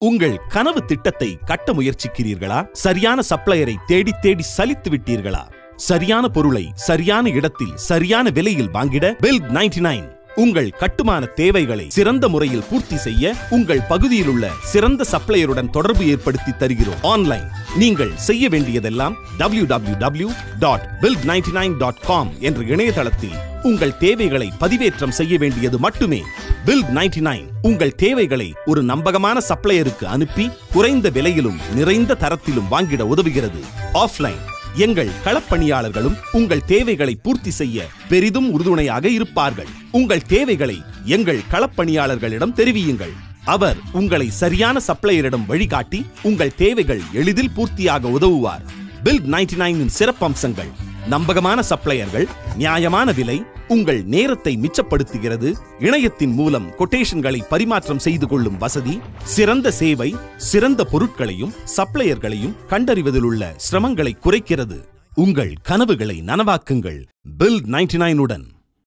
உங்கள் கனவு திட்டத்தை கட்ட முயற்சிக்கிறீர்களா? சரியான சப்ளையரை தேடி தேடி சலித்து விட்டீர்களா? சரியான பொருளை சரியான இடத்தில் சரியான விலையில் வாங்கிட பில்ட் 99 உங்கள் கட்டுமான தேவைகளை சிறந்த முறையில் பூர்த்தி செய்ய உங்கள் பகுதியில் உள்ள சிறந்த சப்ளையருடன் தொடர்பு ஏற்படுத்தி தருகிறோம். ஆன்லைன் நீங்கள் செய்ய வேண்டியதெல்லாம் www.build99.com என்ற இணையதளத்தில் உங்கள் தேவைகளை பதிவேற்றம் செய்ய வேண்டியது மட்டுமே. பில்ட் 99 உங்கள் தேவைகளை ஒரு நம்பகமான சப்ளையருக்கு அனுப்பி குறைந்த விலையிலும் நிறைந்த தரத்திலும் வாங்கிட உதவுகிறது. ஆஃப்லைன் எங்கள் களப்பணியாளர்களும் உங்கள் தேவைகளை பூர்த்தி செய்ய பெரிதும் உறுதுணையாக இருப்பார்கள். உங்கள் தேவைகளை எங்கள் களப்பணியாளர்களிடம் தெரிவியுங்கள். அவர் உங்களை சரியான சப்ளையரிடம் வழிகாட்டி உங்கள் தேவைகள் எளிதில் பூர்த்தியாக உதவுவார். பில்ட் 99 சிறப்பம்சங்கள்: நம்பகமான சப்ளையர்கள், நியாயமான விலை, உங்கள் நேரத்தை மிச்சப்படுத்துகிறது, இணையத்தின் மூலம் கொட்டேஷன்களை பரிமாற்றம் செய்து கொள்ளும் வசதி, சிறந்த சேவை, சிறந்த பொருட்களையும் சப்ளையர்களையும் கண்டறிவதில் உள்ள சிரமங்களை குறைக்கிறது. உங்கள் கனவுகளை நனவாக்குங்கள் பில்ட் 99 உடன்.